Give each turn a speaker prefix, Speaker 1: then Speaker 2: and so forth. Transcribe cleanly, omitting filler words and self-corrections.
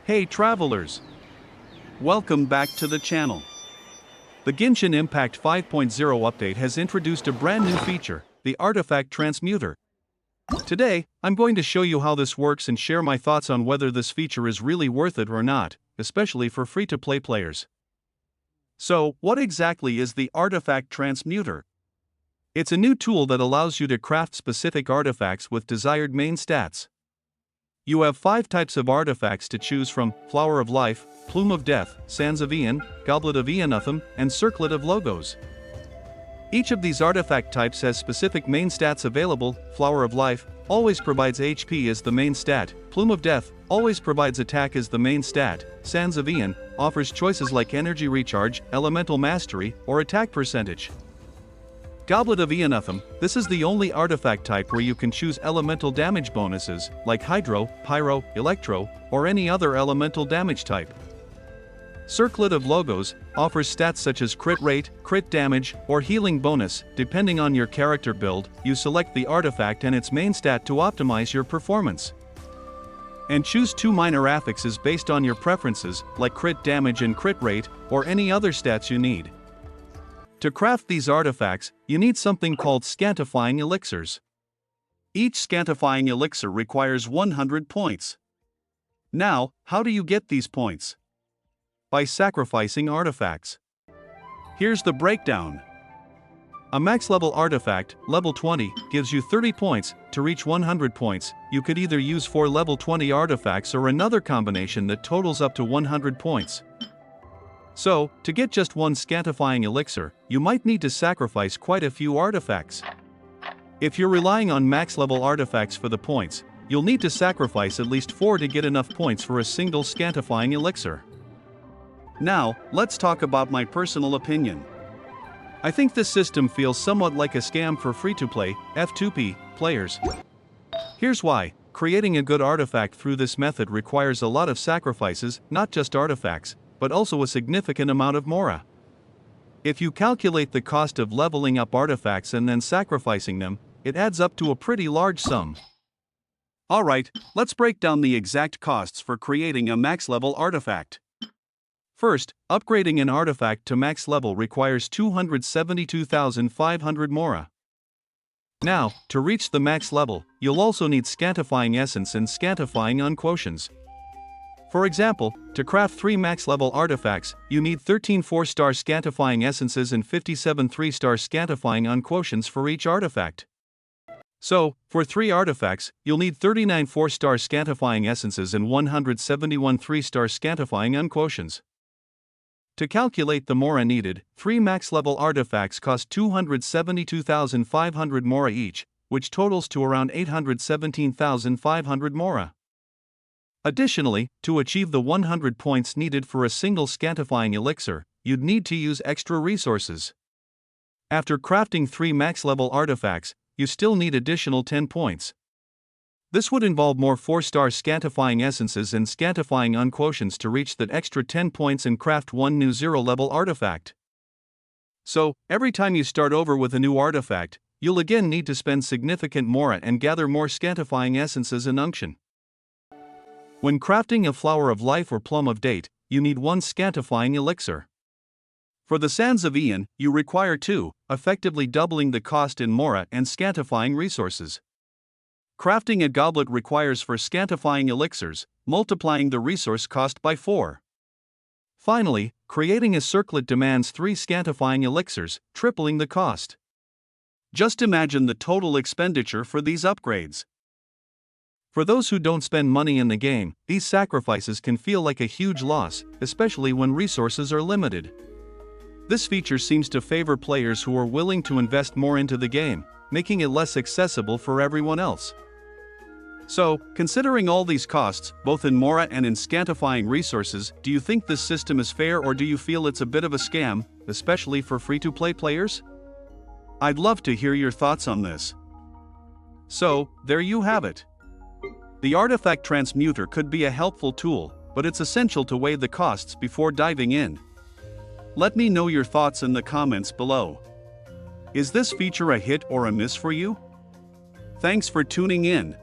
Speaker 1: Hey travelers! Welcome back to the channel. The Genshin Impact 5.0 update has introduced a brand new feature, the Artifact Transmuter. Today, I'm going to show you how this works and share my thoughts on whether this feature is really worth it or not, especially for free-to-play players. So, what exactly is the Artifact Transmuter? It's a new tool that allows you to craft specific artifacts with desired main stats. You have 5 types of artifacts to choose from: Flower of Life, Plume of Death, Sands of Aeon, Goblet of Aeonuthum, and Circlet of Logos. Each of these artifact types has specific main stats available. Flower of Life always provides HP as the main stat, Plume of Death always provides attack as the main stat, Sands of Aeon offers choices like energy recharge, elemental mastery, or attack percentage. Goblet of Aeonuthum, this is the only artifact type where you can choose elemental damage bonuses, like Hydro, Pyro, Electro, or any other elemental damage type. Circlet of Logos offers stats such as crit rate, crit damage, or healing bonus. Depending on your character build, you select the artifact and its main stat to optimize your performance. And choose 2 minor affixes based on your preferences, like crit damage and crit rate, or any other stats you need. To craft these artifacts, you need something called Scantifying Elixirs. Each Scantifying Elixir requires 100 points. Now, how do you get these points? By sacrificing artifacts. Here's the breakdown. A max level artifact, level 20, gives you 30 points. To reach 100 points, you could either use 4 level 20 artifacts or another combination that totals up to 100 points. So, to get just one Scantifying Elixir, you might need to sacrifice quite a few artifacts. If you're relying on max level artifacts for the points, you'll need to sacrifice at least 4 to get enough points for a single Scantifying Elixir. Now, let's talk about my personal opinion. I think this system feels somewhat like a scam for free-to-play, F2P, players. Here's why. Creating a good artifact through this method requires a lot of sacrifices, not just artifacts, but also a significant amount of Mora. If you calculate the cost of leveling up artifacts and then sacrificing them, it adds up to a pretty large sum. Alright, let's break down the exact costs for creating a max-level artifact. First, upgrading an artifact to max level requires 272,500 Mora. Now, to reach the max level, you'll also need Scantifying Essence and Scantifying Unquotions. For example, to craft 3 max level artifacts, you need 13 4-star Scantifying Essences and 57 3-star Scantifying Unquotions for each artifact. So, for 3 artifacts, you'll need 39 4-star Scantifying Essences and 171 3-star Scantifying Unquotions. To calculate the Mora needed, 3 max-level artifacts cost 272,500 Mora each, which totals to around 817,500 Mora. Additionally, to achieve the 100 points needed for a single Scantifying Elixir, you'd need to use extra resources. After crafting 3 max-level artifacts, you still need additional 10 points. This would involve more 4-star Scantifying Essences and Scantifying Unquotions to reach that extra 10 points and craft 1 new 0-level artifact. So, every time you start over with a new artifact, you'll again need to spend significant Mora and gather more Scantifying Essences and Unction. When crafting a Flower of Life or Plum of Date, you need 1 Scantifying Elixir. For the Sands of Aeon, you require 2, effectively doubling the cost in Mora and Scantifying resources. Crafting a goblet requires 4 Scantifying Elixirs, multiplying the resource cost by 4. Finally, creating a circlet demands 3 Scantifying Elixirs, tripling the cost. Just imagine the total expenditure for these upgrades. For those who don't spend money in the game, these sacrifices can feel like a huge loss, especially when resources are limited. This feature seems to favor players who are willing to invest more into the game, making it less accessible for everyone else. So, considering all these costs, both in Mora and in Scantifying resources, do you think this system is fair or do you feel it's a bit of a scam, especially for free-to-play players? I'd love to hear your thoughts on this. So, there you have it. The Artifact Transmuter could be a helpful tool, but it's essential to weigh the costs before diving in. Let me know your thoughts in the comments below. Is this feature a hit or a miss for you? Thanks for tuning in.